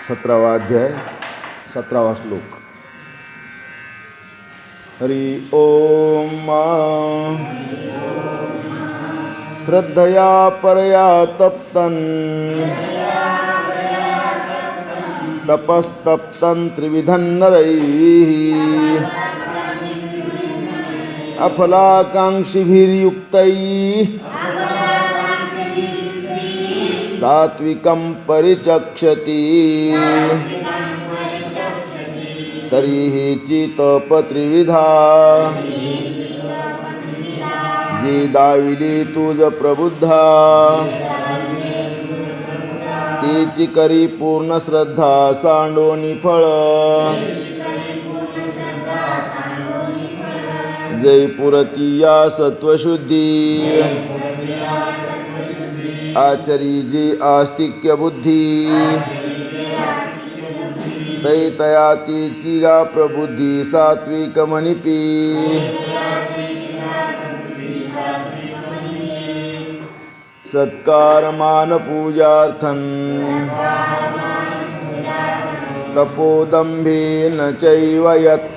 17वा अध्याय 17वा श्लोक. हरि ओम. श्रद्धया परया तप्तं तपस्तप्तं त्रिविधं नरैः अफलाकांक्षिभिर्युक्तैः सात्विकं परिचक्षति तर्हि चित्तपत्रिविधा जी दाविली तुझ प्रबुद्धा तीची करी पूर्ण श्रद्धा सांडोनी फळ जयपुरती या सत्वशुद्धी आचरी जी आस्तिक्य बुद्धी तया तीची गा प्रबुद्धी सात्विक मनिपी सत्कार मान पूजार्थं तपोदम्भेन चैव यत्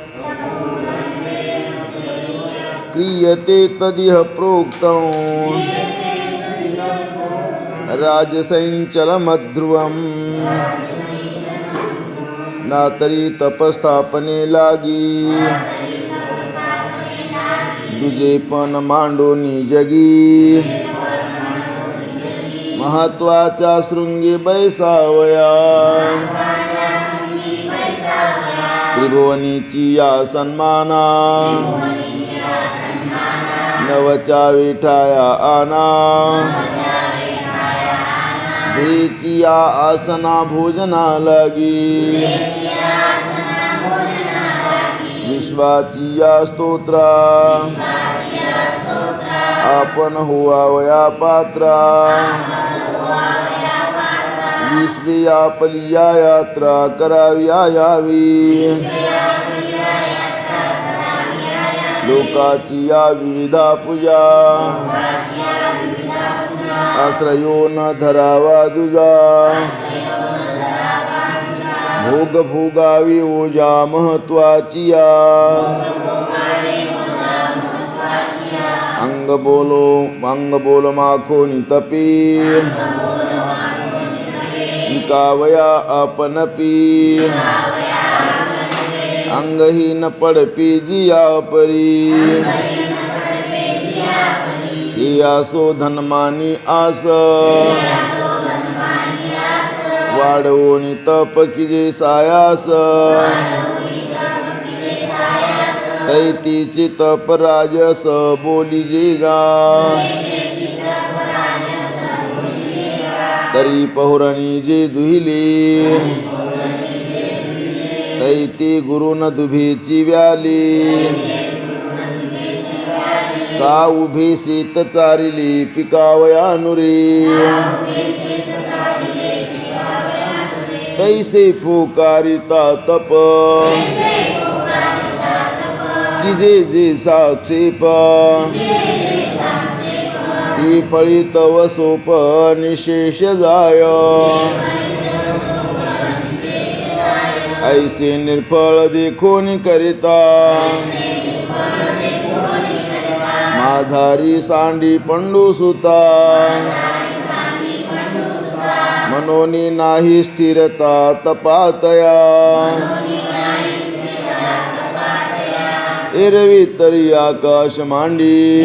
क्रियते तदिह प्रोक्तं राजसंचलमध्रुवम् नातरी तपस्थापने लागी दुजे पण मांडोनी जगी महत्वाच्या शृंगी बैसावया त्रिभुवनीची या सन्माना नवच्या विठाया आना धुळीची या आसना भोजना लागी विश्वाची या स्तोत्रा आपण हुवावया पात्रा विश्वी आपली या यात्रा कराव्या यावी लोकाची या विविधा पूजा आश्रयो न धरावा दुजा भोग भोगावी ओजा महत्वाची या अंग बोल माखो नितपी विकावया आपनपी अंगहीन पडपी जिया परी यासो धनमानी आस वाढवोनी तप किजे सायास तैतीची तप राजस बोली जे गा तरी पहुरणी जे दुहिले तैती गुरुन दुभीची व्याली का उभी सीत चारिली पिकावया नुरी तैसे फुकारिता तप किजे जे साक्षेप ती फळी तव सोप निशेष जाय ऐसे निर्फळ देखोन करिता माझारी सांडी पंडू सुता मनोनी नाही स्थिरता तपातया एरवी तरी आकाश मांडी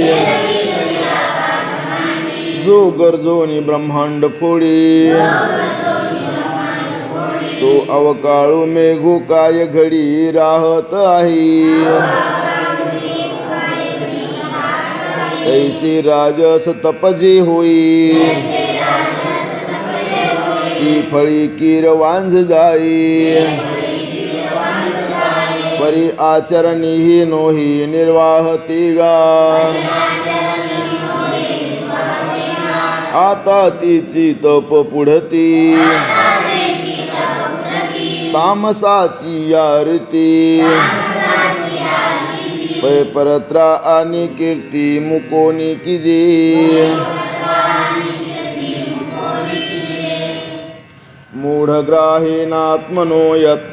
जो गरजोनी ब्रह्मांड फोडी तो अवकाळू मेघू काय घडी राहत आहे ऐसी राजस तपजे होई ती फळी कीर वांझ जाई परी आचरणी ही नोही निर्वाहती गा आता तिची तप पुढती तामसाची आरती पै परत्रा आणि कीर्ती मुकोनी किजे मूढग्राहेणात्मनो यत्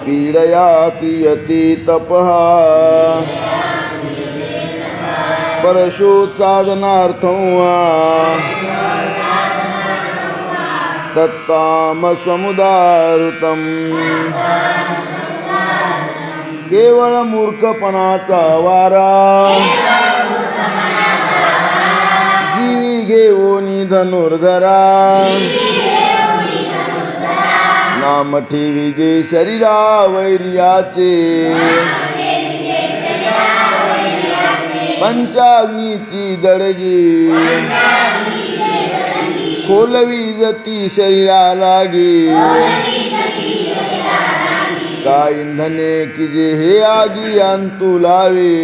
पीडया क्रियते तपः परशुत्साधनार्थं वा तत्तामसमुदाहृतम् केवळ मूर्खपणाचा वारा जीवी घेऊनी धनुर्धरा नाम ठेवी जे शरीरा वैर्याचे पंचाग्नीची दडगी खोलवी जती शरीरा लागे का इंधने की जे हे आगी अंतू लावे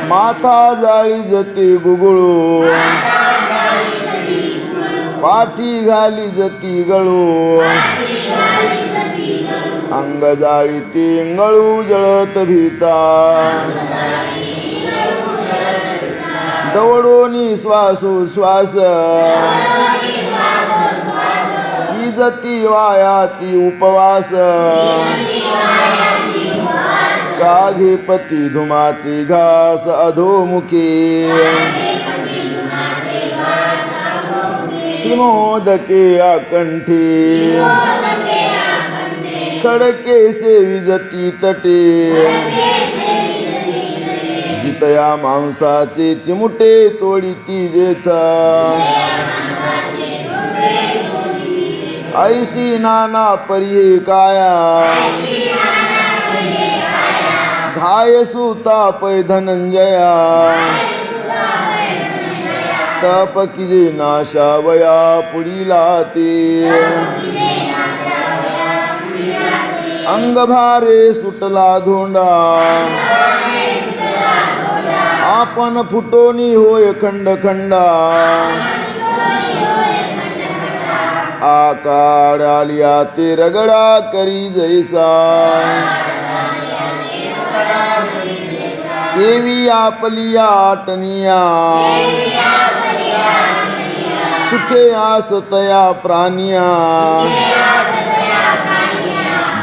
माथा जाळी जते गुगळू पाठी घाली जती गळू अंग जाळी ती गळू जळत भीता दवडोनी श्वासोश्वास ही जती वायाची उपवास का घे पती धुमाची घास अधोमुखी मोदके आकंठी खडके से विजती तटे जितया मांसाचे चिमुटे तोडीती जेथा ऐसी नाना परिये काया घाय सुता पै धनंजया तप किजे नाशावया पुढीला ते अंग भारे सुटला धोंडा आपण फुटोनी होय खंड खंडा आकार आलिया ते रगडा करी जैसा देवी आपलिया आटनिया सुखे आसतया प्राणिया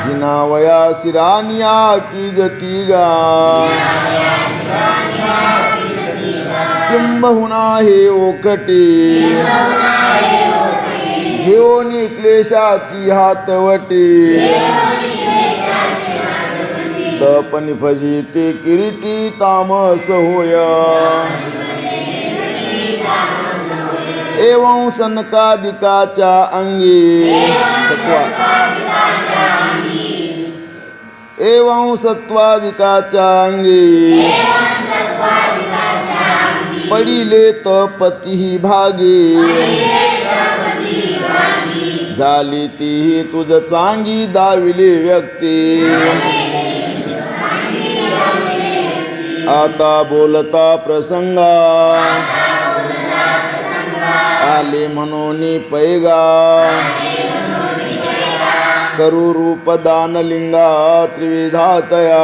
जिनावया सिरानिया की जतीगा किंबहुना हे ओकटे घेऊनी क्लेशाची हातवटी तपनी फजिते किरीटी तामस होया एवं सनकादिकाच्या अंगी एवं सत्वादिकाच्या अंगी पडिले तपती भागे झाली ती तुझ चांगी दाविले व्यक्ती आता बोलता प्रसंगा आले म्हणून पैगा करू रूप दान लिंगा त्रिविधातया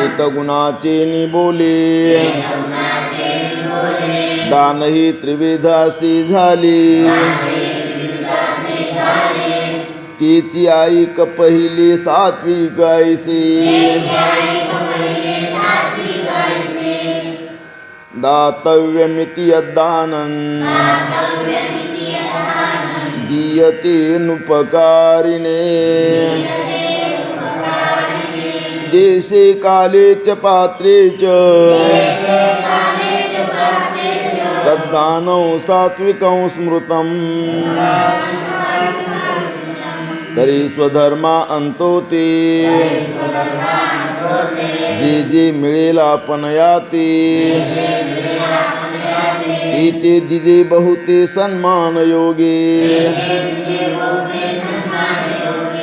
एक गुणाचे निबोले दान ही त्रिविधासी झाली तिची ऐक पहिली सात्विक ऐसी दातव्यमिति यद्दानं दीयते नुपकारिणे देशे काले च पात्रे च तद्दानं सात्विकं स्मृतं तरी स्वधर्मा अंतो ते जे जे मिळेल आपण याते इते दिजे बहुते सन्मान योगे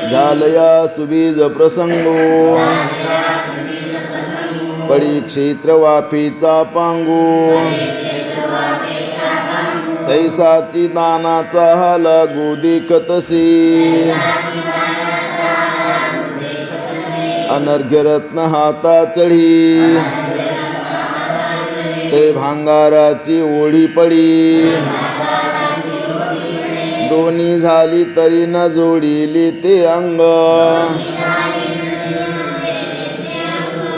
झालया सुबीज प्रसंगो पडी क्षेत्र वाफेचा पांगो तैसाची दानाचा हाला गोदिकतसे अनर्घ्य रत्न हाता चढी तै भांगाराची ओढी पडी दोन्ही झाली तरी न जोडीली ते अंग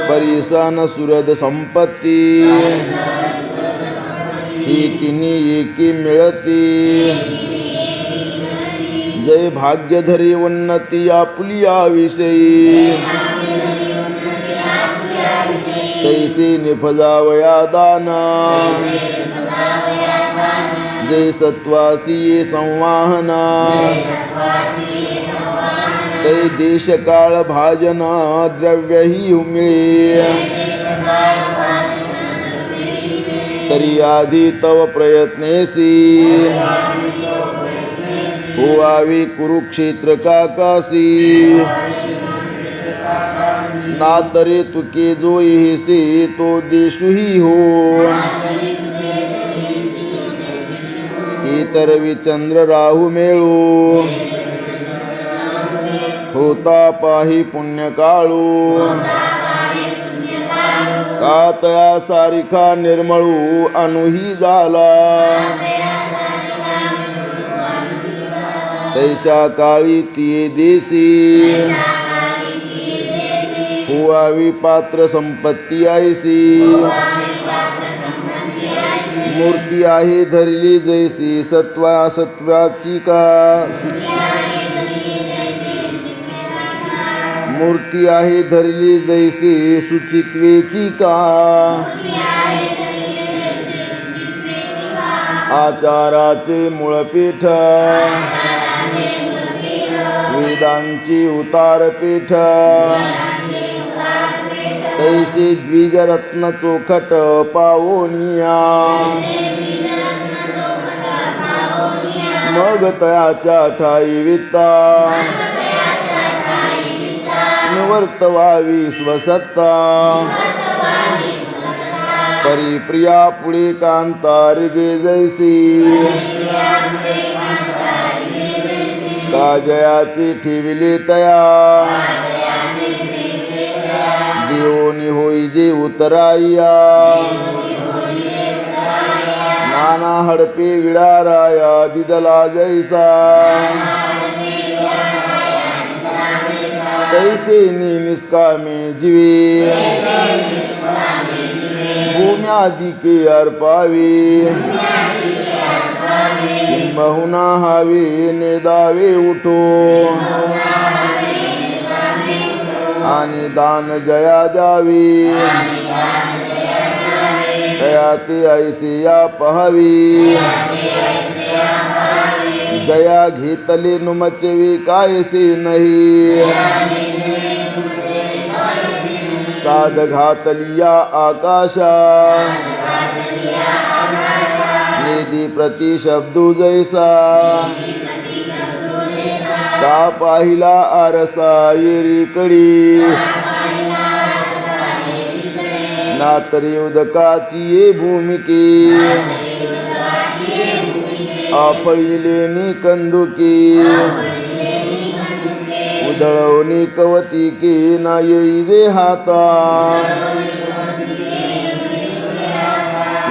परिसन सुरद संपत्ती ही तिन्ही एकी मिळती जय भाग्य धरी उन्नती आपुलिया विषयी तैसे निफजावया दाना जय सत्वासी ये संवाहना तै देश काळ भाजना द्रव्य ही मिळे तरी आधी तव प्रयत्नेसी होवावी कुरुक्षेत्र काकासी ना तरे तुके जो येसे तो देशुही हो ते तरवी चंद्र राहू मेळू होता पाही पुण्य काळू का तया सारिखा निर्मळू अनुही झाला तैशा काळी ती देसी हुवावी पात्र संपत्ती ऐसी मूर्ती आहे धरली जैसी सत्वाची का मूर्ती आहे धरली जैसी सुचित्वेची का आचाराचे मूळपीठ वेदांची उतारपीठ तैसे द्विजरत्न चोखट पावोनिया मग तयाच्या ठाई वित्ता निवर्तवावी स्वसत्ता परिप्रिया पुढे कांतारिगे जैसी काजयाचे ठेविले तया देवोनी होई जे उतराया नाना हडपे विडाराया दिदला जैसा तैसे निष्कामे जीवे भूम्यादी के अर्पावे बहुना हावे नेदावे उठो आणि दान जया द्यावी तया ते ऐसे या पहावी जया घेतले नुमचवी कायसे नाही साध घातलिया आकाशा निधी प्रति शब्दू जैसा का पाहिला आरसा येरीकडी ना तरी उदकाची ये भूमिके आफळिलेनी कंदुकी उधळवणी कवतिके ना येई जे हाता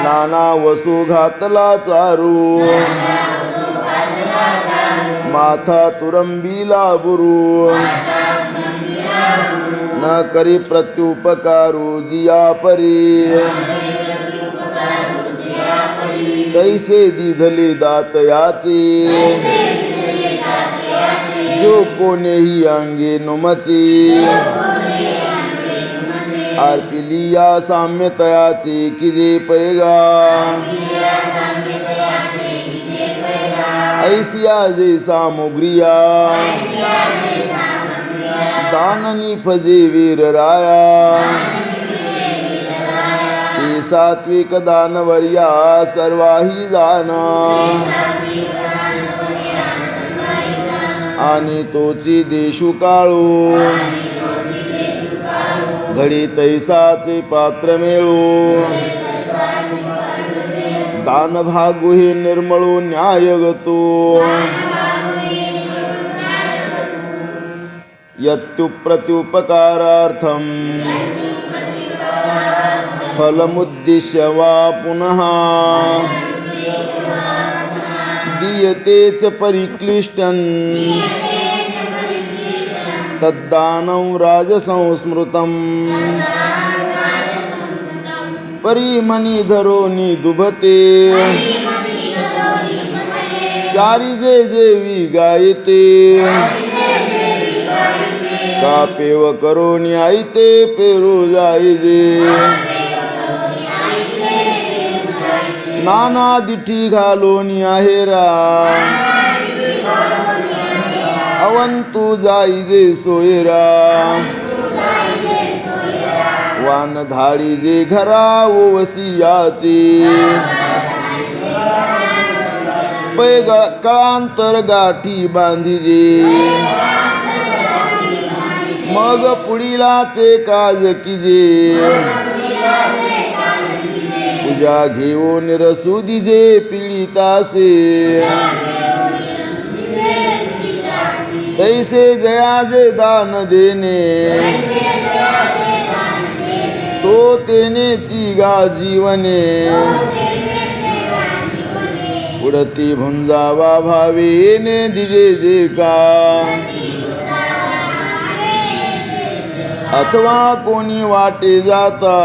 नाना वसू घातला चारू माथा तुरंबीला बुरू न करी प्रत्युपकारू जिया परी तैसे दिधले दातयाचे जो कोणेही अंगे नुमचे आर्पिलिया साम्यतयाचे किजे पैगा ऐसिया जे सामुग्रिया दाननी फजे वीर राया ते सात्विक दानवर्या सर्वाही जाना आणि तोची देशु काळू घडी तैसाचे पात्र मेळू दान भागू हे निर्मळू न्यायगतो यत्तु प्रत्युपकारार्थम फलमुद्दिश्य वा पुनः दीयते च परिक्लिष्टं तद्दानं राजसंस्मृतं परिमणिधरो निदुभते चारी जे जेवी गायते कापेव करोनी आईते पेरू जाईजे नाना दिठी घालोनी आहेरा अवंतु जाईजे सोयरा वान धाडी जे घरा ओवसियाचे पै कळांतर गाठी बांधिजे मग पुढीलाचे काज किजे पूजा घेऊन रसू दिजे पीडितासे तैसे जयाजे दान देणे तो तेनेची गा जीवने उडती भुंजावा भावेने दिजे जे का अथवा कोणी वाटे जाता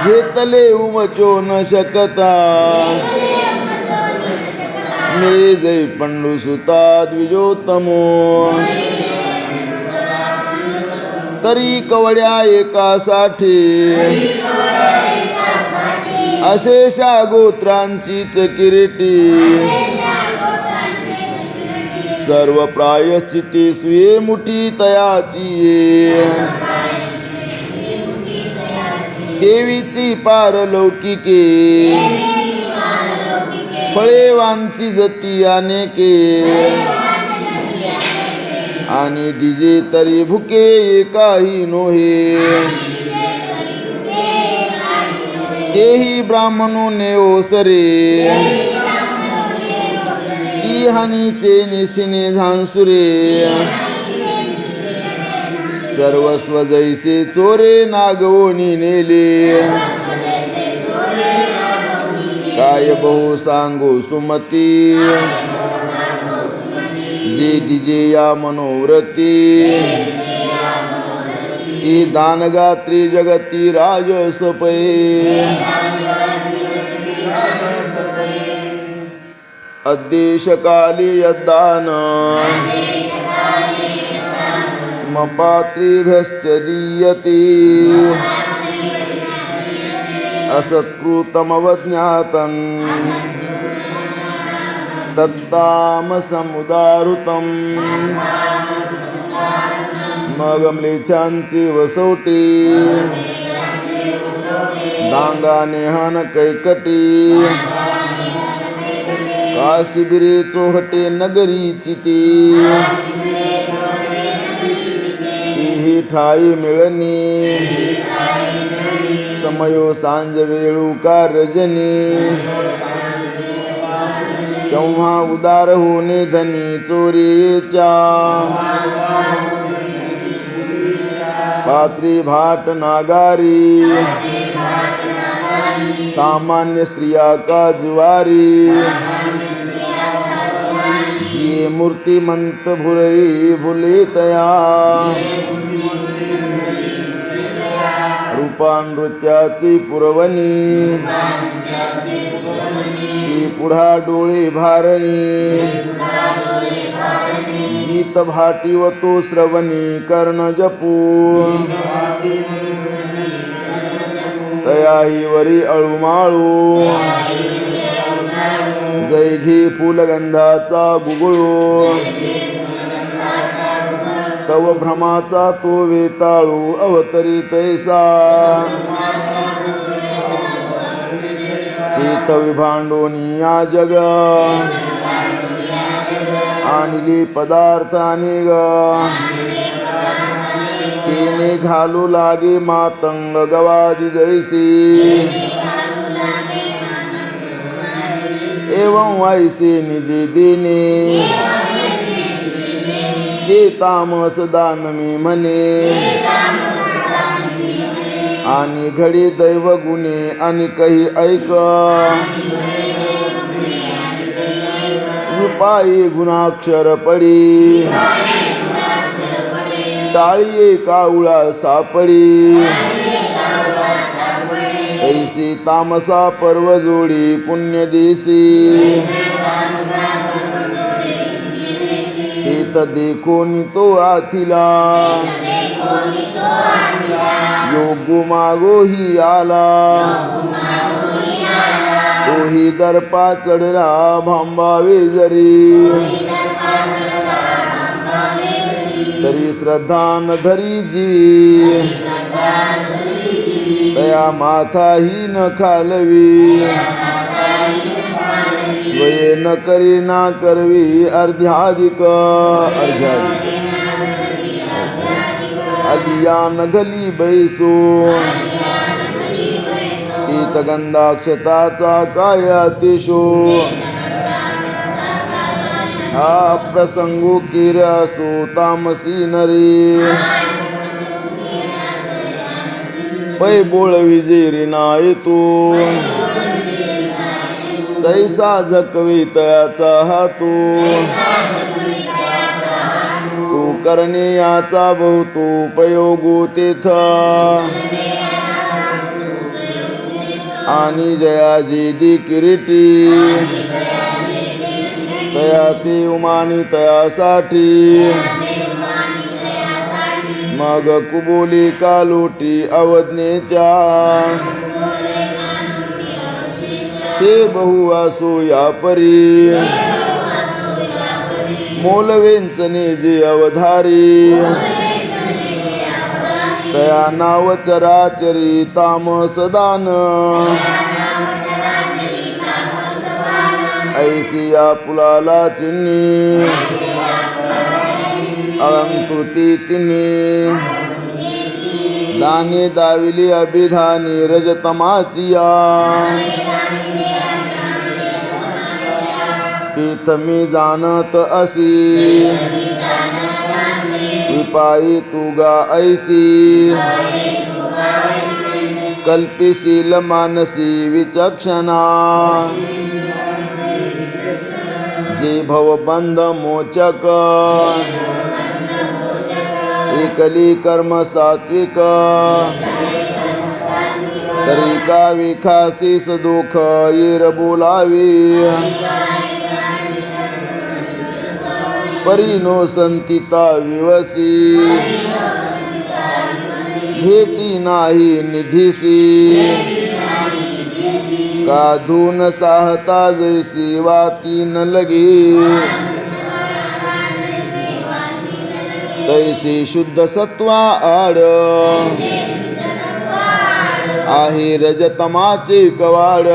घेतले उमचो न शकता मिळे जै पंडू सुता द्विजोत्तमो तरी कवड्या एकासाठी अशेषा गोत्रांचीच किरीटी सर्व प्रायश्चिती स्वीये मुठी तयाची देवीची पारलौकिके फळे वांची जती अनेके आणि दिजे तरी भुके काही नोहे तेही ब्राह्मणोने ओसरे की हानीचे निसिने झांसुरे सर्वस्व जैसे चोरे नागवोनी नेले काय बहु सांगो सुमती जे दिजे या मनोव्रती ती दानगात्री जगती राजसपै अद्देशकाली यद्दान पात्रीभ्यश्च दीयते असत्कृतमवज्ञातं तत्तामसमुदाहृतं मग म्लेच्छांची वसवटी दांगाने हन कैकटी काशिबिरे चोहटे नगरीची ती ही ठाई मिळणी समयो सांज वेळू का रजनी तेव्हा उदार होणे धनी चोरीच्या पात्री भाट नागारी सामान्य स्त्रिया का जुवारी जी मूर्तिमंत भुररी भुलितया रूपानृत्याची पुरवणी ती पुढा डोळे भारणी गीत भाटी व तो श्रवणी कर्ण जपू तयाही वरी अळूमाळू जय घे फुलगंधाचा गुगळू तव भ्रमाचा तो वेताळू अवतरी तैसा तीत विभांडोनी या जग आणली पदार्थ आणि ग तिने घालू लागे मातंग गवादी जैसी एवं वैसे निजे देने ते तामस दान मी म्हणे आणि घडी दैव गुणे आणि काही ऐक विपायी गुणाक्षर पडी टाळी कावळा सापडी ऐसी तामसा पर्व जोडी पुण्य दिसी तीत देखोनी तो आथिला योगु मागो ही आला तोही दर्पा चढला भांबावे जरी तरी श्रद्धा न धरी जीवी तया माथा ही न खालवी स्वये न करी ना करवी अर्ध्याधिक अलिया न घली बैसो तीत गंधाक्षताचा काय अतिशो हा प्रसंगो किर्यासो तामसी नरे पै बोळ विजेरी नाही तू तैसा झकवी तयाचा हातू तू करणे याचा बहुतो प्रयोगो तेथ आणि जयाजी दी किरीटी तया ती उमानी तयासाठी मग कुबोली कालोटी अवज्ञेच्या ते बहु असो या परी मोलवेंचने जे अवधारी तया नाव चराचरी तामसदान ऐसी या पुलाला चिन्नी अलंकृती तिने दाने दाविली अभिधानी रजतमाचिया तीथ मी जाणत असी विपायी तुगा ऐसी कल्पिशील मानसी विचक्षणा जे भवबंध मोचक एकली कर्म सात्विक तरी का विखासी सदुख येर बोलावी परिनो संतिता विवसी भेटी नाही निधीसी काधून साहता जैसी वाती न लगी तैसी शुद्ध सत्वा आड आहे रजतमाचे कवाड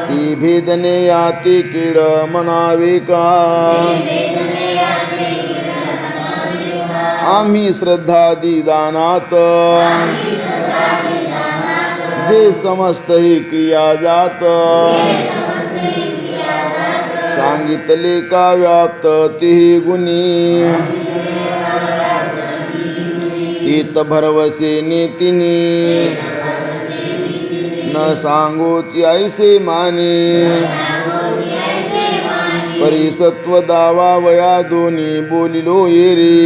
ती भेदने याती किड मनावे का आम्ही श्रद्धादी दानात जे समस्त ही क्रिया जात सांगितले का व्याप्त तिही गुणी तीत भरवसे नीतिनी न सांगोची ऐसे माने परिसत्व दावा वया दोन्ही बोलिलो येरी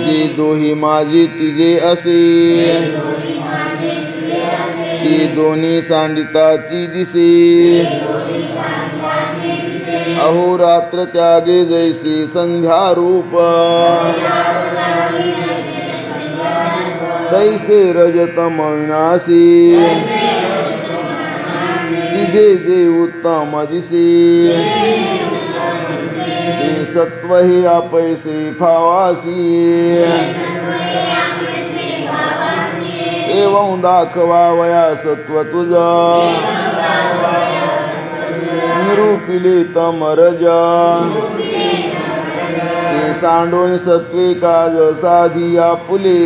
जी दोही माझी तिजे असे ती दोन्ही सांडिताची दिसे अहोरात्र त्यागे जैसी संध्या रूप तैसे रजतम विनाशी तिजे जे उत्तम दिसे ते सत्व हे आपैसे फावासी एवं दाखवावया सत्व तुझा निरूपिले तम रजा ते सांडोन सत्वे काज साधिया पुले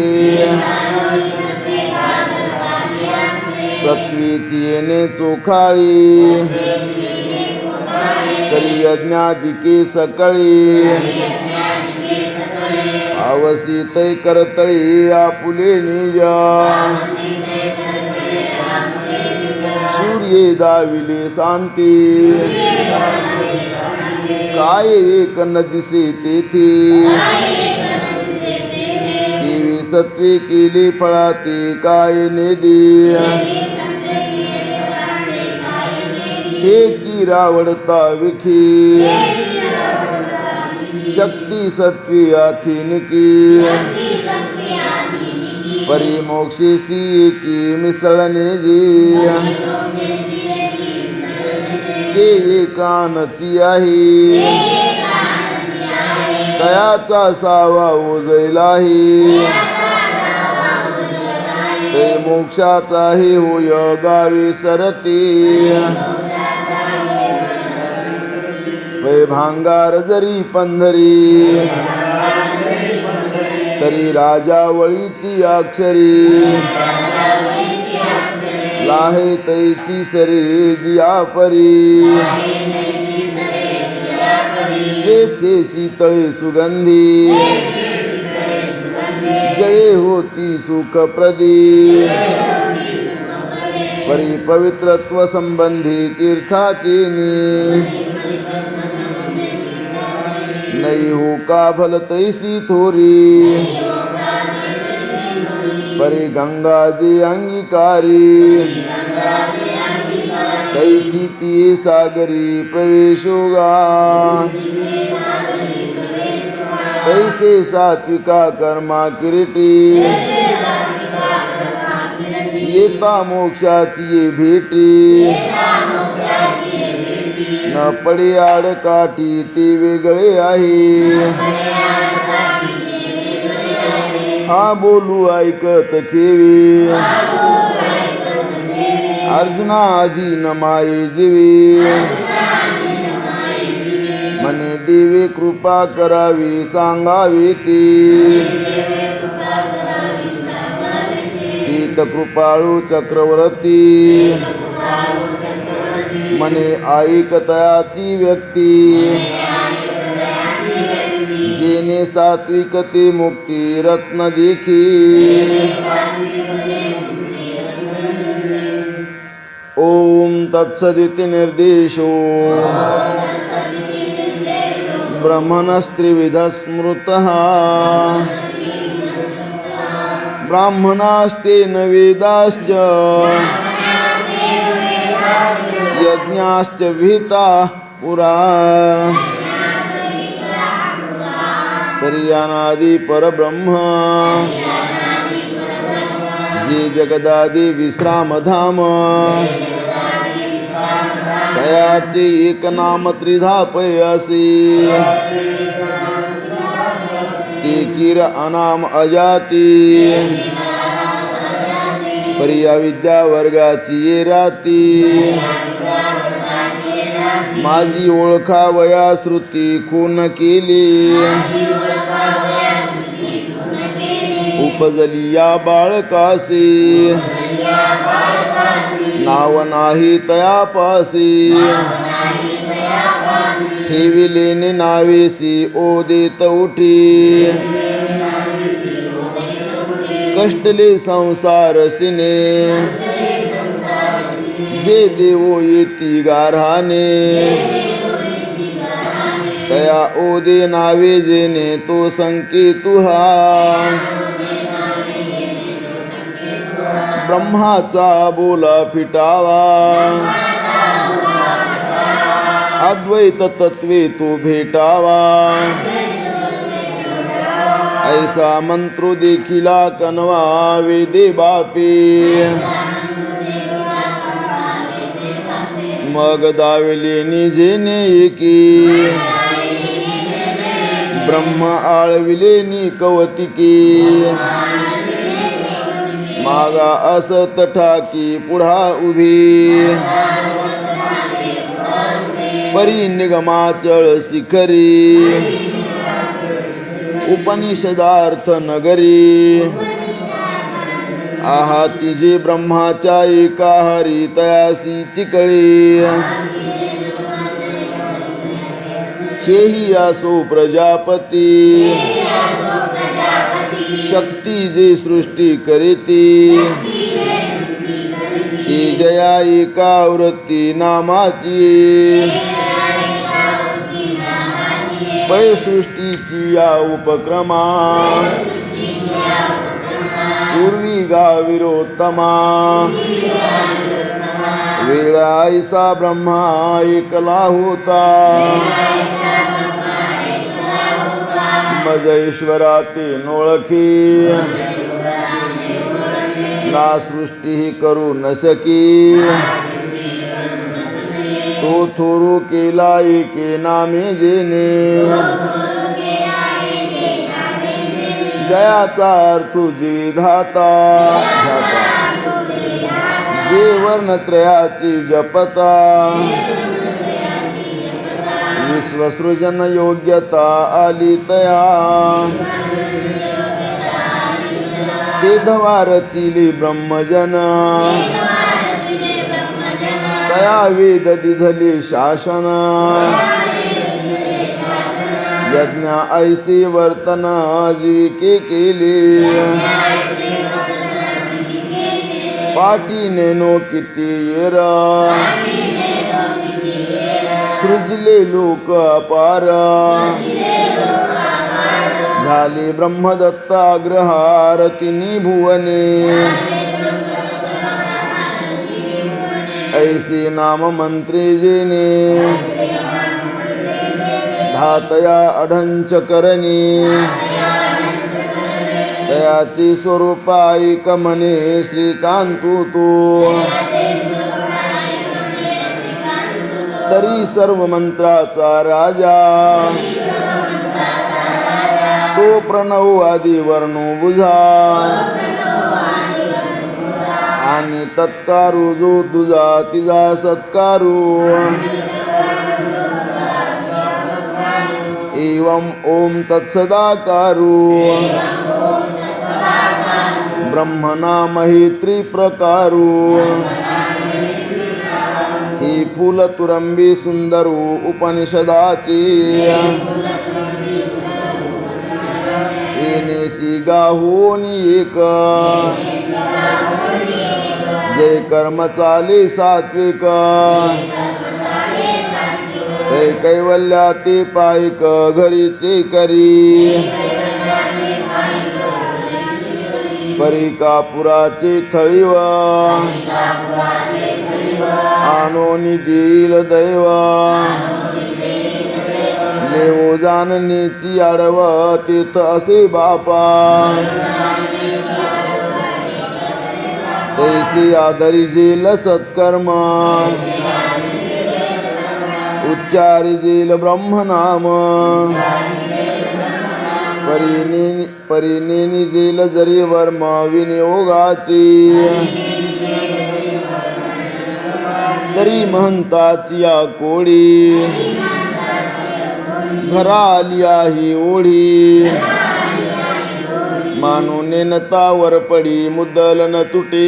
सत्वीची येणे चोखाळी करी यज्ञादिके सकळी वसी तै करतळी आपुले निजा सूर्ये दाविले शांती काय एक न दिसे तेथे देवी सत्वे केले फळाते काय नेदी हे की रावडता विखी शक्ती सत्वी आथिनकी परिमोक्षेसी की मिसळणे जी ते एकानची आहे तयाचा सावा ओझैलाही ते मोक्षाचा हे होय गावी सरते पै भांगार जरी पंधरी तरी राजावळीची अक्षरी लाहे तैची सरी जिया परी स्वेचे शीतळे सुगंधी जळे होती सुखप्रदी परी पवित्रत्व संबंधी तीर्थाची नहीं हो का भल तैसी थोरी परी गंगा जी अंगीकारी तैची ती सागरी प्रवेशोगा तैसे सात्विका कर्मा किरीटी येता मोक्षाची भेटी न पडे आडकाठी ते वेगळे आहे हा बोलू ऐकत केवी अर्जुना आधी न माये जीवी मने देवे कृपा करावी सांगावी तीत कृपाळू चक्रवर्ती मने ऐकतयाची व्यक्ती जेने सात्विकते मुक्ती रत्न देखी ओम तत्सदिति निर्देशो ब्रह्मणस्त्रिविधः स्मृतः ब्राह्मणास्तेन वेदाश्च यज्ञाश्च विहिता पुरा तर्यानादि परब्रह्म जे जगदादि विश्रामधाम तयाचे एक नाम त्रिधा पयासी ते किर अनाम अजाती परिया विद्या वर्गाची ये राती माझी ओळखा वया श्रुती खून केली उपजली या बाळकासी नाव नाही तयापासी ठेविलेने नावेसी ओ देत उठी कष्टले संसार सिने जे देवो येती गारहाने तया ओदे नावे जेने तो संकेतुहा ब्रह्माचा बोला फिटावा अद्वैत तत्वे तो भेटावा ऐसा मंत्रो देखिला कनवा वेदे बापे मग दाविले निजेने एकी ब्रह्म आळविले नि कवतिकी मागा असत ठाकी पुढा उभी परी निगमाचळ शिखरी उपनिषदार्थ नगरी आहा तिजे ब्रह्माच्या एका हरी तयासी चिकळी हेही असो प्रजापती शक्ती जे सृष्टी करीती ती जया एका वृत्ती नामाची पै सृष्टीची या उपक्रमा पूर्वी गाविरोत्तमा वेळा ऐसा ब्रह्मा ऐकला होता मज ईश्वराती नोळखी ना सृष्टी ही करू न सकी तो थोरू केला एके नामे जेने जयाचा अर्थ विधाता जे वर्णत्रयाची जपता विश्वसृजन योग्यता आली तया ते धवारचिली ब्रह्मजन तया वेद दिधली शासन यज्ञ ऐसी वर्तन जीविके केली पाटीने नो किती येर सृजले लोक अपार झाली ब्रह्मदत्त अग्रहार तिन्ही भुवने ऐसी नाम मंत्री जेने धातया अढंच करणी तयाची स्वरूपाईक म्हणे श्रीकांतू तू तरी सर्व मंत्राचा राजा तो प्रणव आदी वर्णू बुझा आणि तत्कारू जो तुझा तिजा सत्कारू एवं ओम तत्सदाकारू ब्रह्मनाम हि त्रिप्रकारू ही फुल तुरंबी सुंदरू उपनिषदाची एनेसी गाहोनी एक जय कर्म चाले सात्विक ते कैवल्या ते पायक घरीचे करी परिकापुराचे थळीव आणोनी देईल दैव देव जाननीची आडव तीर्थ असे बापा तैसी आदरी जेल सत्कर्म उच्चारी जेल ब्रह्मनाम परिनेनी जेल जरी वर्म विनियोगाची तरी महंताची या कोडी घरा आलिया ही ओढी मानो नेनतावर पडी मुद्दल न तुटे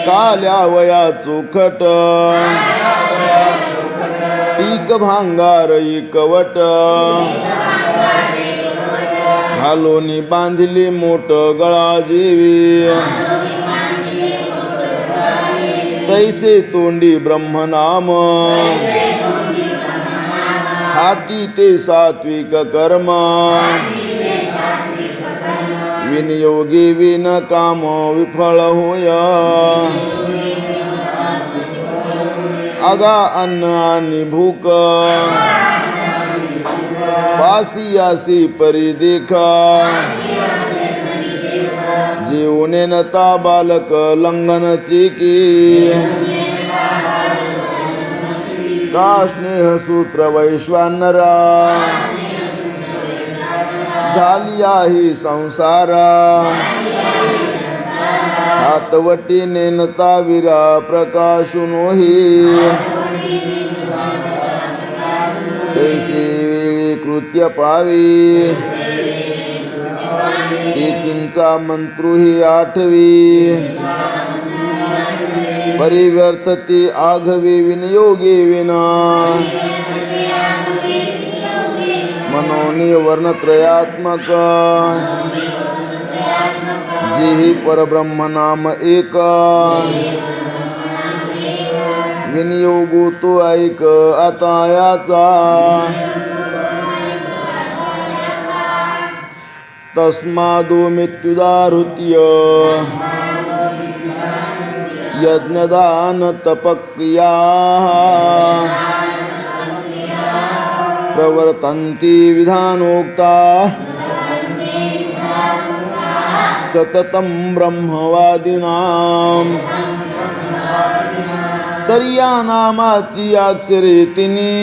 काल्या वया चोखट टीक भांगार कवट घालोनी बांधिली मोठ गळा जेवी तैसे तोंडी ब्रह्मनाम हाती ते सात्विक कर्म विनियोगी विन काम विफळ होय आगा अन्न आणि भूक पासी आसी परी देखा जीवने नता बालक लंघन चिकी का स्नेह सूत्र वैश्वानरा झाली आहे संसारा हातवटी नेनता विरा प्रकाशुनोही कैसी वेळी कृत्य पावी ती चिंचा मंत्रुही आठवी परिव्यर्थती आघवी विनियोगी विना मनोनिवर्णत्रयात्मक जी परब्रह्म नाम एक विनियोगो तो ऐक आता याचा तस्मादो मृत्युदाहृत्य यज्ञदान तपक्रिया प्रवर्तन्ति विधानोक्ता सततं ब्रह्मवादिनां तरी या नामाची अक्षरे तिनी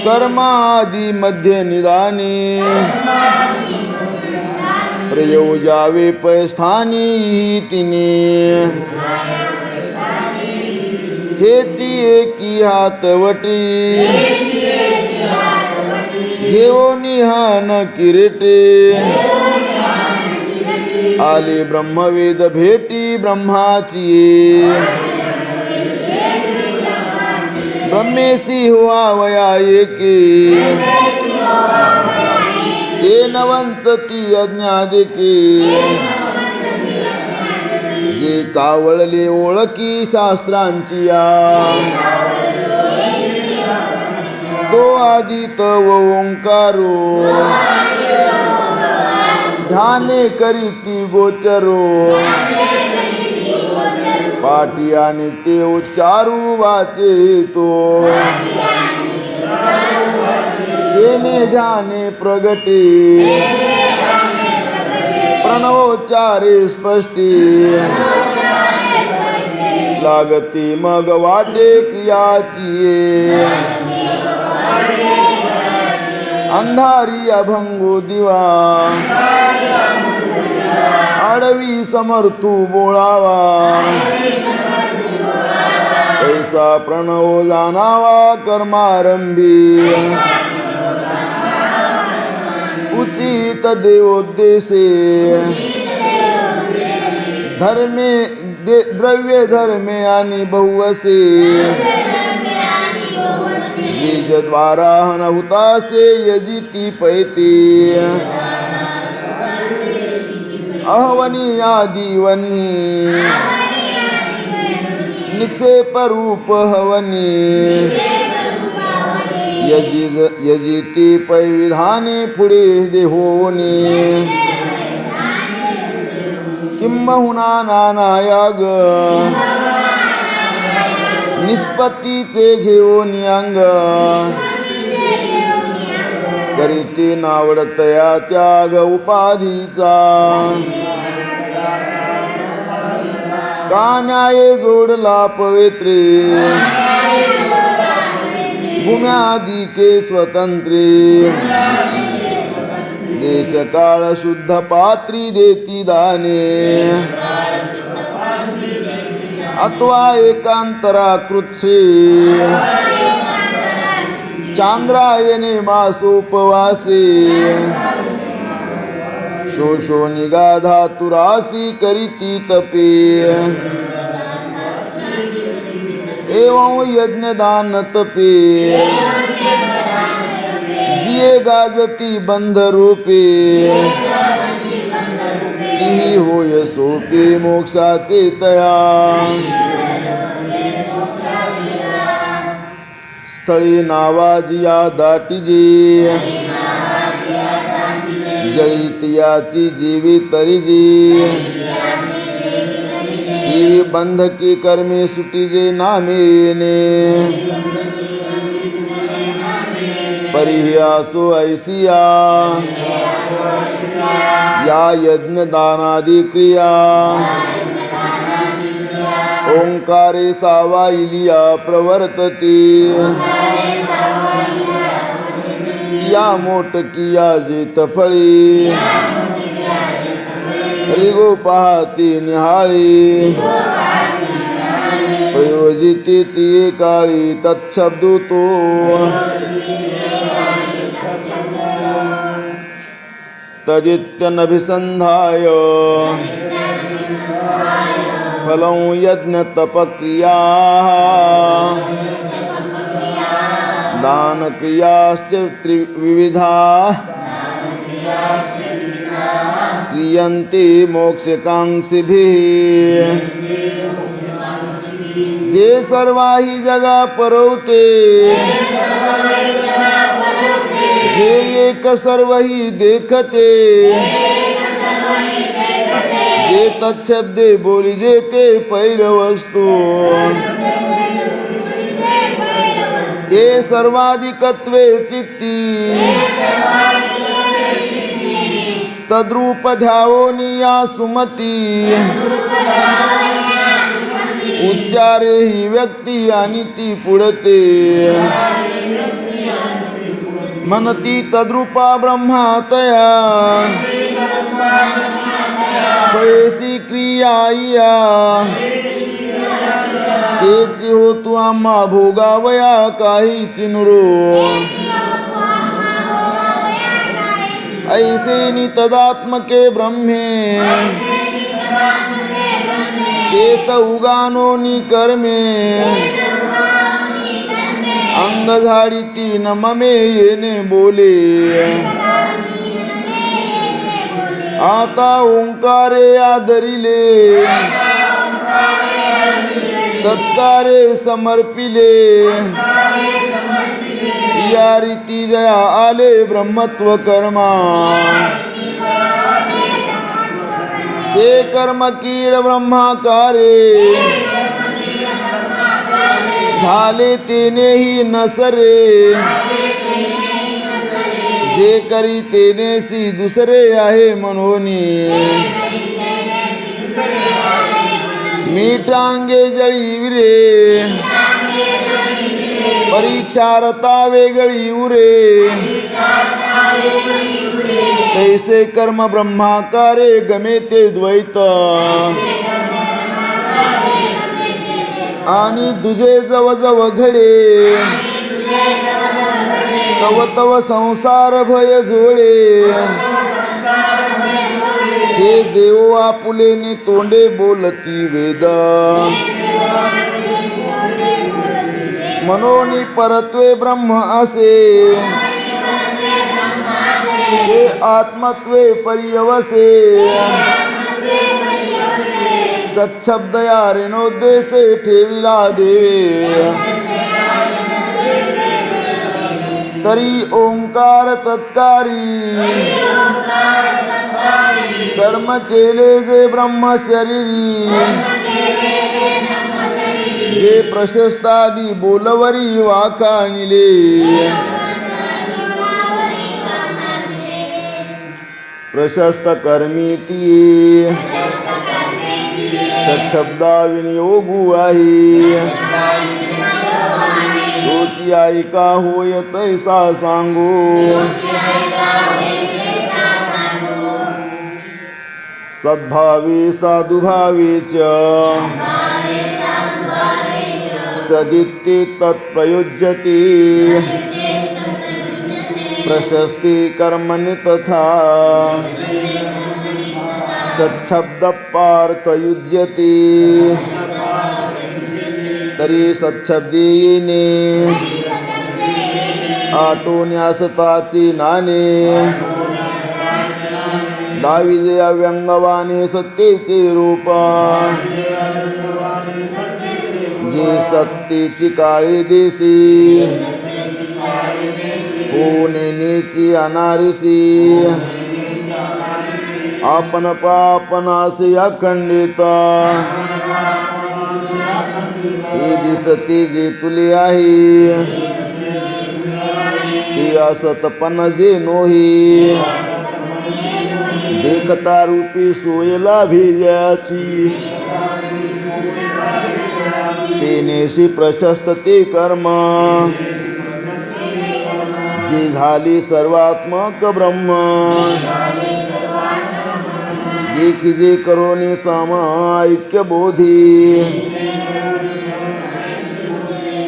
कर्मादि मध्य निदानी प्रयोजावे पैस्थानी तिने हेची एकी हातवटी घेऊनी हान किरीटे आले ब्रह्मवेद भेटी ब्रह्माची ब्रह्मेशी व्हावया एके ते नवंचती अज्ञादिके जे चावळले ओळखी शास्त्रांची तो आदित व ओंकारो ध्याने करीती गोचरो पाठी आणि ते उच्चारू वाचे तो तेने ध्याने प्रगटे प्रणवोच्चारे स्पष्टी लागती मग वाटे क्रियाची अंधारी अभंगो दिवा आडवी समर्थू बोळावा ऐसा प्रणव जाणावा कर्मारंभी उचित देवोद्देशे धर्मे द्रव्य धर्मे आणि बहुवसे बीजद्वारा हनहुतासे यजिती पैते अहवनी आदिवनी निक्षेप रूप हवनी यजिती पै विधाने पुढे देहोनी किंबहुना नानायाग निष्पत्तीचे घेऊन अंग करीते नावडतया त्याग उपाधीचा का न्याय जोडला पवित्रे भूम्यादिके स्वतंत्रे देश काळ शुद्ध पात्री देती दाने अथवा एकांतरा कृत्से चांद्रायणे मासोपवासे शोषो निगाधा तुरासी करीती तपे एवं यज्ञदान तपे जिये गाजती बंध रूपे तिही होय सोपे मोक्षाचे तया स्थळी नावाजिया दाटीजी जळीतियाची जीवी तरीजी जीवी बंधकी कर्मे सुटीजे नामेने परिह्यासो ऐसिया या यज्ञ दानादि क्रिया ओंकारे सावाइलिया प्रवर्तती या मोटकिया जित फळी रिगो पाहती निहाळी प्रयोजिती ती काळी तत्शब्दो तो तजित्यनभिसंधाय फलं यज्ञ तपक्रिया दानक्रियाश्च विविधा क्रियन्ते मोक्षकांक्षिभिः जे सर्वाही जगा परवते जे एक सर्वही देखते जे तत्शब्दे बोली जेते पहिल वस्तू ते सर्वाधिकत्वे चित्ती तद्रूप ध्यावोनिया सुमती उच्चारे ही व्यक्ती आणि ती पुढते मनती तद्रूपा ब्रह्मा तया पैसी क्रिया या तेची होतू आम्हा भोगावया काही चिनुरो ऐसे नि तदात्मके ब्रह्मे तेत उगानो नि कर्मे अंग झाडी तीन ममे येणे बोले आता ओंकारे आदरिले तत्कारे समर्पिले या रीती जया आले ब्रह्मत्व कर्मा ते कर्म कीड ब्रह्माकारे झाले तेनेही नसरे जे करी तेनेसी दुसरे आहे म्हणोनी मीठांगे जळी विरे परीक्षारता वेगळी उरे तैसे कर्म ब्रह्माकारे गमे ते द्वैत आणि तुझे जव जव घडे तव तव संसार भय झोळे हे देव आपुलेने तोंडे बोलती वेद मनोनी परत्वे ब्रह्म असे हे आत्मत्वे पर्यवसे सच्छब्द या रेणोद्देशे ठेविला देवे तरी ओंकार तत्कारी कर्म केले जे ब्रह्म शरीरी जे प्रशस्तादी बोलवरी वाखानिले प्रशस्त कर्मी ती सच्छब्दा विनियोगू आहे तोची ऐका होय तैसा सांगू सद्भावे साधुभावे च सदित्ते तत्प्रयुज्यते प्रशस्ति कर्मणि तथा सच्छब्द पार्थयुज्यते तरी सच्छब्दीने आटोन्यासताची नाने दाविजे अव्यंगवाने सत्तेचे रूप जी सत्तेची काळी देशी होनेची अनारसी आपण पापनासे अखंडिता ही दिसते जे तुले आहे ती असतपण जे नोही देखता रूपी सोयला भेजाची तेनेशी प्रशस्त ते कर्म जी झाली सर्वात्मक ब्रह्म देखी जे करोनी सामायिक्य बोधी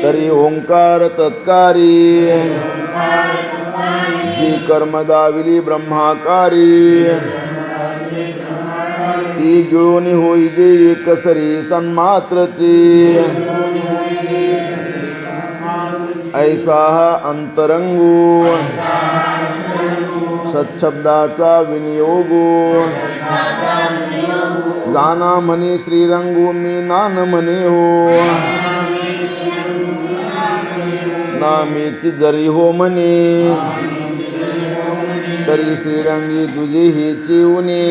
तरी ओंकार तत्कारी जी कर्म दाविली ब्रह्माकारी ती गिळून होई जे एकसरी सन्मात्रची ऐसा हा अंतरंगो सच्छब्दाचा विनियोगो जाना म्हणे श्रीरंगो मी नान म्हणे हो नामीची जरी हो म्हणे तरी श्रीरंगी तुझी हिची उनी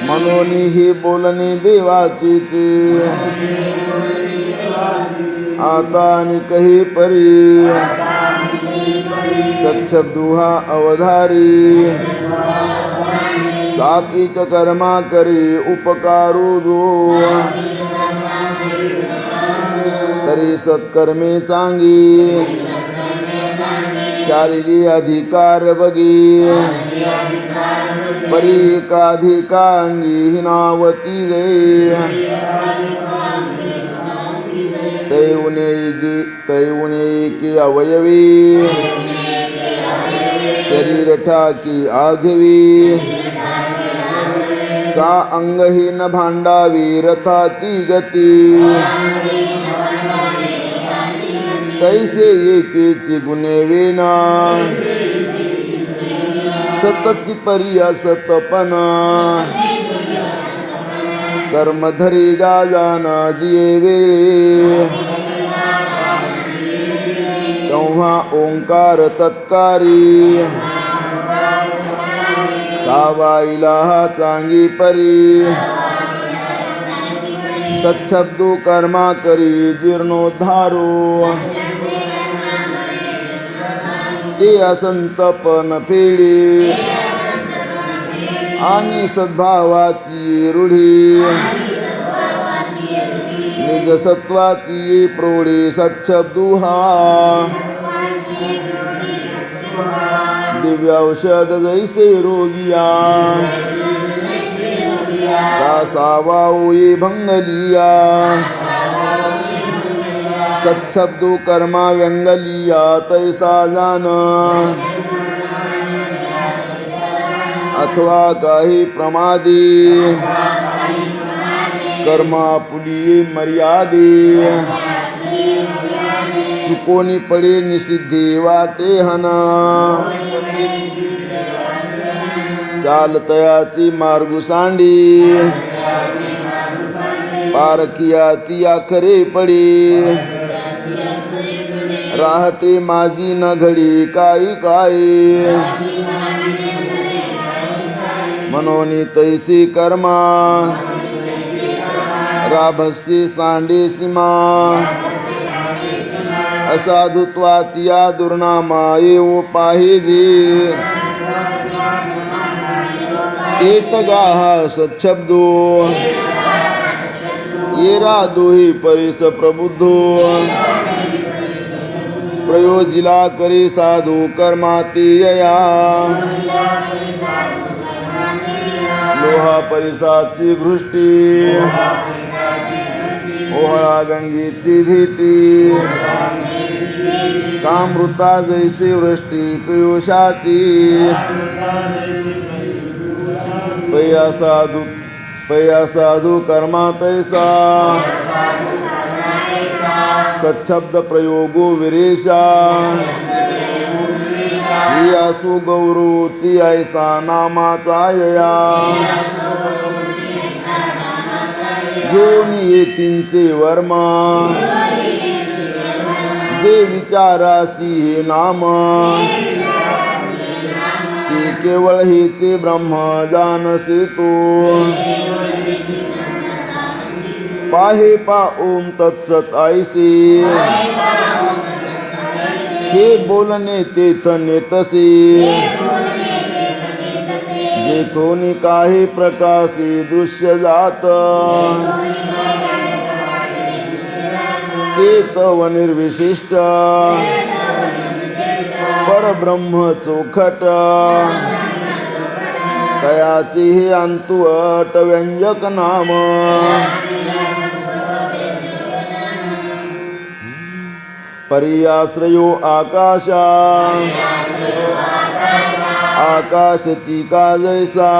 म्हणून ही बोलणे देवाचीच आता आणि कही परी सच्छब्दु हा अवधारी सात्विक कर्मा करी उपकारू जो तरी सत्कर्मे चांगी चालिली अधिकार बगी परी एकाधिकांगी हिनावती जय तैउने की अवयवी शरीर ठाकी आघवी का अंगहीन भांडावी रथाची गती तैसे एकेची गुणे वेना सतची पर्या सतपना कर्मधरी गाजाना जिये वेळे तेव्हा ओंकार तत्कारी सावाईला हा चांगी परी सच्छब्दो कर्मा करी जीर्णोद्धारो ते असंतपन फेडी आणि सद्भावाची रूढी निजसत्वाची प्रौढी सच्छब्दो हा दिव्य औषध जैसे रोगिया सावाई भंगलिया सच्छब्दो कर्मा व्यंगलिया तैसा जान अथवा काही प्रमादी कर्मा पुलिये मर्यादे चुकोनी पडे निषिद्धे वाटे हना चालतयाची मार्गू सांडी पारकियाची आखरे पडी राहते माझी न घडी काही काय मनोनी तैसी कर्मा राभसी सांडे सीमा असाधुत्वाची या दुर्नामा येऊ पाहिजे तेत गाहा सच्छब्दो येरा दोही परिस प्रबुद्धो प्रयोजिला करी साधू कर्मातीयया लोहा परिसाची घृष्टी ओहळा गंगेची भेटी कामृता जैसे वृष्टी पियुषाची पया साधू कर्मा तैसा सच्छब्द प्रयोगो विरेशा ही आसु गौरूची ऐसा नामाचा यया घेऊन येतींचे वर्मा जे विचारासी हे नाम ते केवळ हेचे ब्रह्म जानसे तो पाहे पा ओम तत्सत ऐसे हे बोलणे तेथ नेतसे जेथोनी काही प्रकाशी दृश्य जात ते तव निर्विशिष्ट परब्रह्म चोखट तयाची हे अंतु अट व्यंजक नाम पर्याश्रयो आकाशा आकाशची का जैसा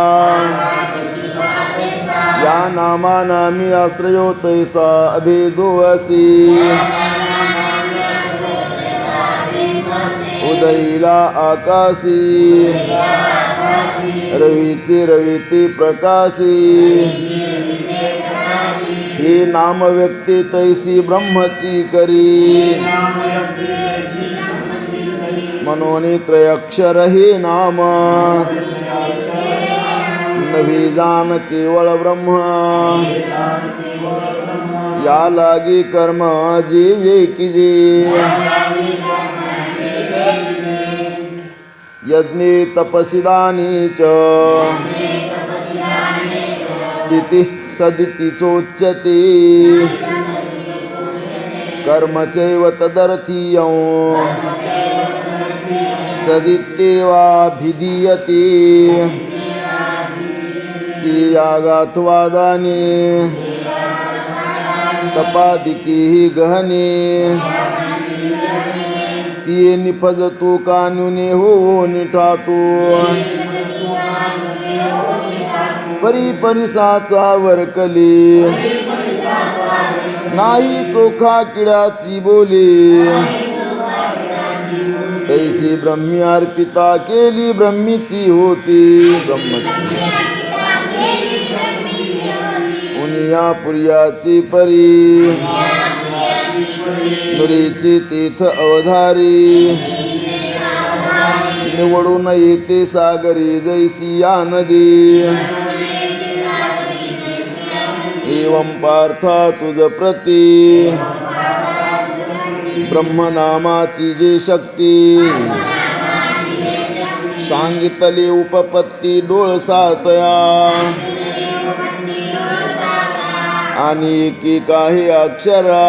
या नामा नामी आश्रयो तैसा अभेदो असी उदयीला आकाशी रवीचे रविते प्रकाशी हे नाम व्यक्ती तैसी ब्रह्मची करी मनोनी त्रयक्षर हे नाम नभी जान केवळ ब्रह्म या लागी कर्म जे ये कीजे यज्ञे तपसिदानी च स्थिती सदितीचोच्यते कर्म चैव तदर्थीयं सदित्येवाभिधीयते ती यागात्वादाने तपादिकी गहने ती निफजतो कानुने हो निठातो परी परिसाचा वरकली नाही चोखा किड्याची बोली तैसी ब्रह्मी अर्पिता केली ब्रह्मीची होती ब्रह्मची उनिया पुर्याची परी नुरीची तीर्थ अवधारी निवडून येते सागरी जैसी या नदी एवं पार्था तुझ प्रती ब्रह्मनामाची जे शक्ती सांगितली उपपत्ती डोळ सातया आणि की काही अक्षरा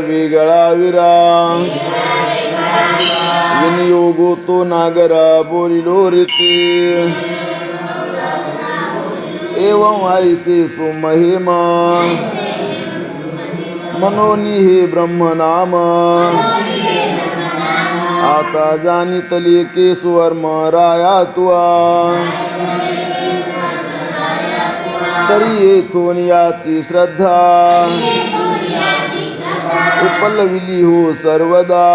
वेगळा विरा विनियोगो तो नागरा बोलिलो रीती एवं ऐसे सुमहिमा मनोनी हे ब्रह्मनाम आता जानितले के सुवर्म राया तुआ तरी येथून याची श्रद्धा उपलविली हो सर्वदा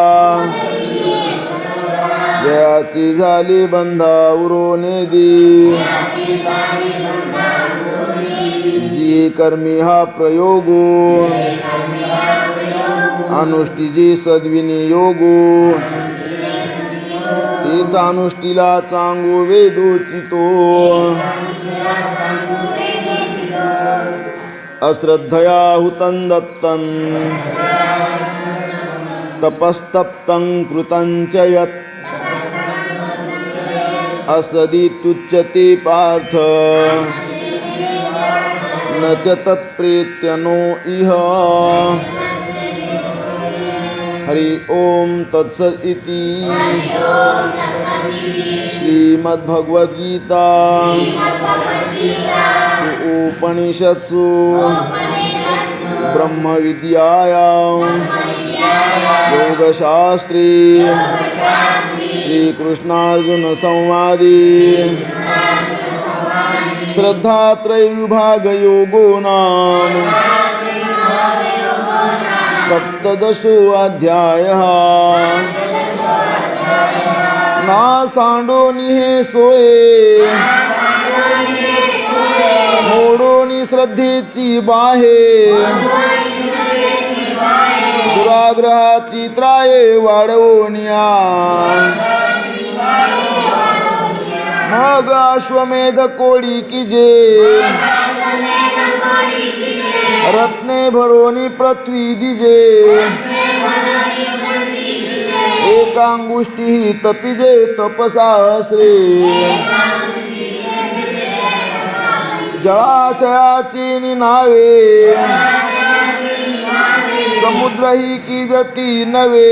जयाची झाली बंधा उरोने दी जी कर्मी हा प्रयोगो अनुष्ठीजी सद्विनियोगो तीत अनुष्ठीला चांगू वेदोचितो अश्रद्धया हुतं दत्तं तपस्तप्तं कृतं च यत् असदित्युच्यते पार्थ न च तत्प्रेत्यनो इह हरि ओम तत्सत् इति श्रीमद्भगवद्गीता उपनिषत्सु ब्रह्मविद्यायां योगशास्त्रे श्रीकृष्णार्जुन संवादे श्रद्धात्रयविभागयोगो नाम सप्तदशोऽध्यायः ना सांडोनी हे सोये मोडोनी श्रद्धेची बाहे दुराग्रहाची त्राये वाढवोनिया मग अश्वमेध कोळी कीजे रत्ने भरोनी पृथ्वी दिजे एकांगुष्टी तपिजे तपसाश्रे जलाशयाची नावे समुद्रही की जती नवे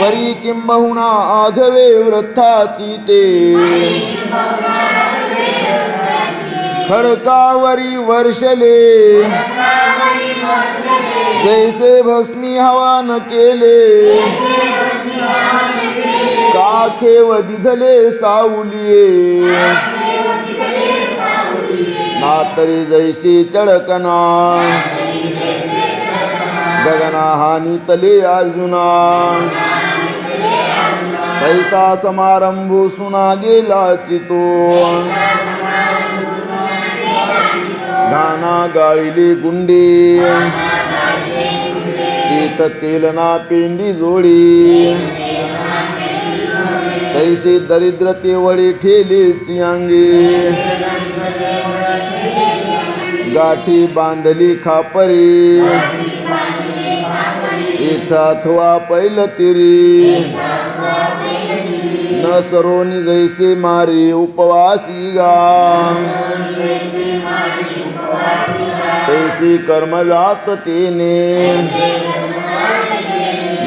परी किंबहुना आघवे वृथाची ते खडकावरी वर्षले जैसे भस्मी हवान केले काखे वदिधले सावलिये नातरी जैसी चढकना गगना जानितले अर्जुना तैसा समारंभो सुना गेला चितो घाना गाळिले गुंडे तीत तेलना पेंडी जोडी तैसे दरिद्र ते वडे ठेलेची अंगे गाठी बांधली खापरी इथाथवा पैल तिरी न सरोनी जैसे मारी उपवासी गा तैसी कर्म जात तेने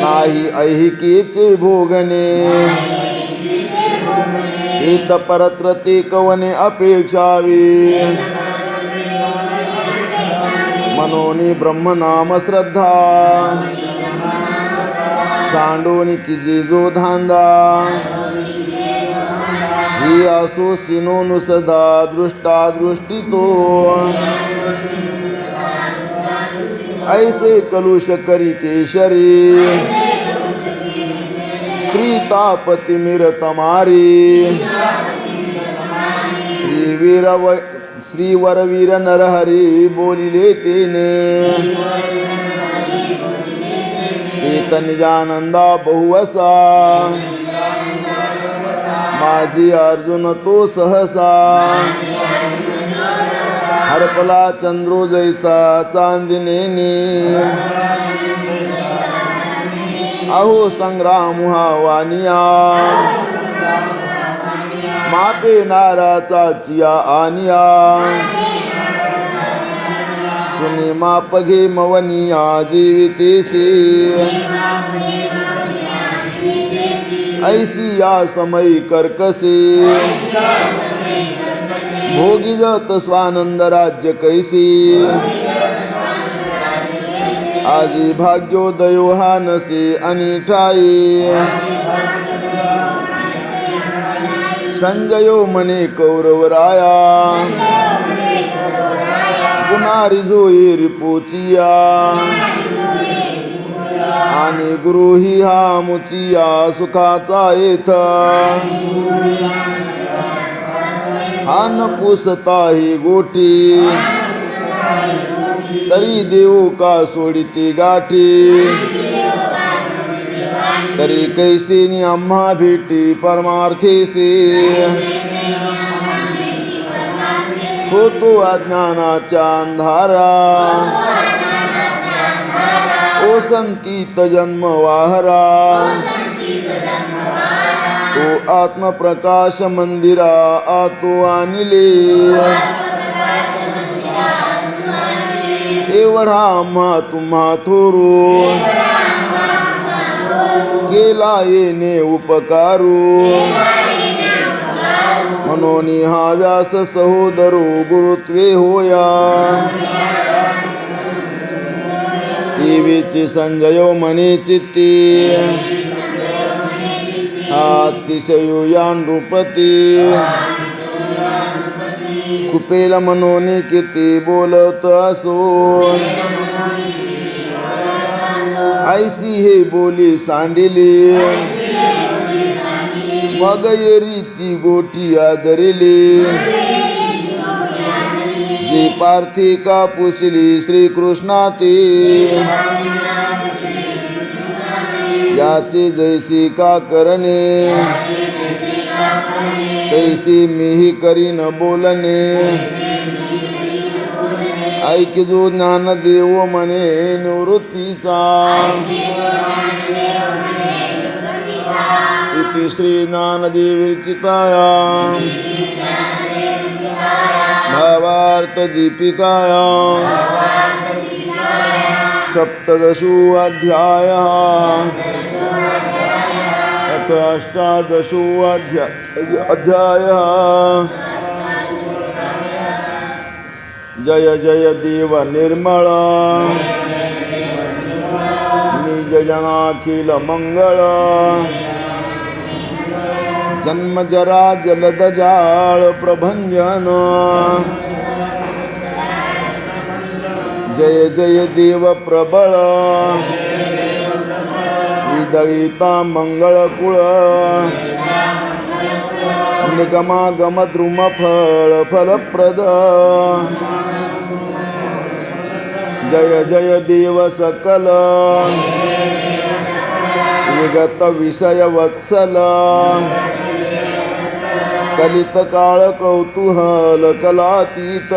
नाही ऐहिकेचे भोगणे इत परत्र ते कवने अपेक्षावी मनोनी ब्रह्मनाम श्रद्धा सांडोनी किजे जो धांदा ही आसो सिनोनु सदा दृष्टा दृष्टी तो ऐसे कलुष करी केशरी त्रितापति मिर तमारी श्रीवर वीर नरहरी बोलिले तेने तेत निजानंदा बहुवसा माझी अर्जुन तो सहसा हरपला चंद्रो जैसा चांदनेने अहो संग्राम हा वानिया मापे नाराचा चिया आनिया सुने माप घे मवनिया जीवितेसे ऐसी या समय कर्कसे भोगी जत स्वानंद राज्य कैसी आजी भाग्योदयो हा नसे अनिठाई संजयो मने कौरवराया पुनारी जोई रिपोचिया आणि गुरु ही हा मुचिया सुखाचा येथ हा न पुसता ही गोटी तरी देऊ का सोडिती गाठी तरी कैसे आम्हा भेटी परमार्थेसे होतो अज्ञानाच्या अंधारा ओ संकित जन्म वाहरा तो आत्मप्रकाश मंदिरा आतो आणले एवढा आम्हा तुम्हा थोरू केला येणे उपकारू म्हणून हा व्यास सहोदरो गुरुत्वे होया देवीची संजयो मने चित्ती अतिशयो या नृपती कुपेल मनोनी किती बोलत असो ऐसी हे बोली सांडिली मग येरीची गोटी आदरिली जी पार्थिका पुसली श्रीकृष्णाती याचे जैसी का करणे तैसी मीही करीन बोलणे ऐक जो ज्ञान देव मने निवृत्तीचा इति श्री ज्ञानदेव विरचिताया भावार्थ दीपिकाया सप्तदशो अध्यायः अथ अष्टादशो अध्यायः जय जय देव निर्मल निज जनाखिल मंगल जन्म जरा जलद जाळ प्रभंजन जय जय देव प्रबळ दळिता मंगळकुळ निगमागम द्रुम फळ फलप्रद जय जय देव सकल विगत विषय वत्सल कलित काळ कौतूहल कलातीत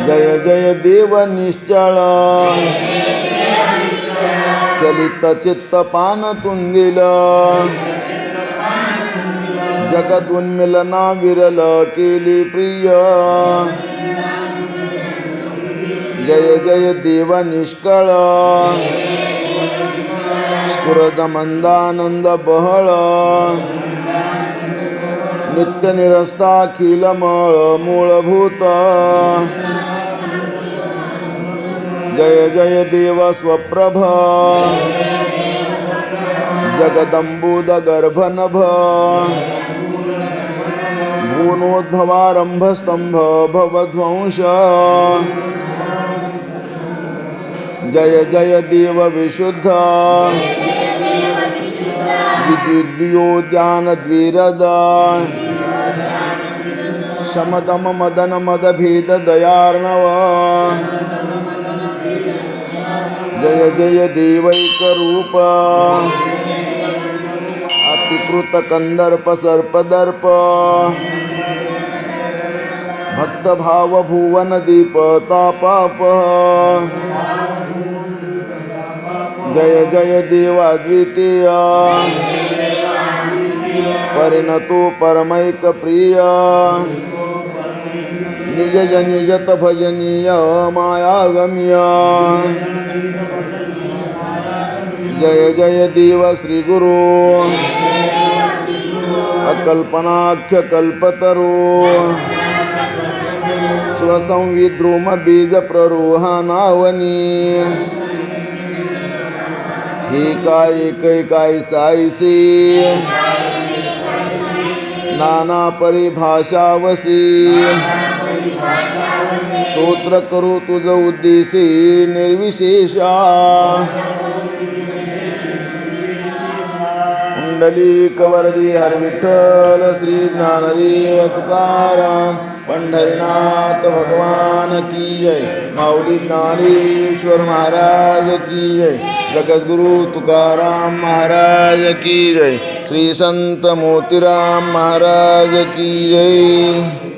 जय जय देव निश्चळ चलित चित्त पान तुंदिल जगदुन्मिलना विरल केली प्रिय जय जय देव निष्कळ स्फुरद मंदानंद बहळ नित्य निरस्ताखिल मळ मूलभूत जय जय देव स्वप्रभ जगदंबुद गर्भनभ भूनोद्भवारंभ स्तंभ भवध्वंस जय जय देव विशुद्ध विद्युद्योद्यान द्विरद शमदम मदन मद भेद दयार्णव जय जय देवैक रूप अतिकृत कंदर्प सर्पदर्प भक्त भाव भुवन दीप तापाप जय जय देवा द्वितीय परिणतो परमैक प्रिय निज जनिजत भजनीय मायागम्य जय जय देव श्री गुरु अकल्पनाख्य कल्पतरो स्वसंविद्रुम बीज प्ररोहानावनी हे काय साईसी नाना परिभाषावसी स्तोत्र करू तुझ उद्देशी निर्विशेषा कुंडलिक वरदी हर विठ्ठल श्री ज्ञानदेव तुकाराम पंढरीनाथ भगवान की जय माऊली ज्ञानेश्वर महाराज की जय जगद्गुरु तुकाराम महाराज की जय श्री संत मोतीराम महाराज की जय।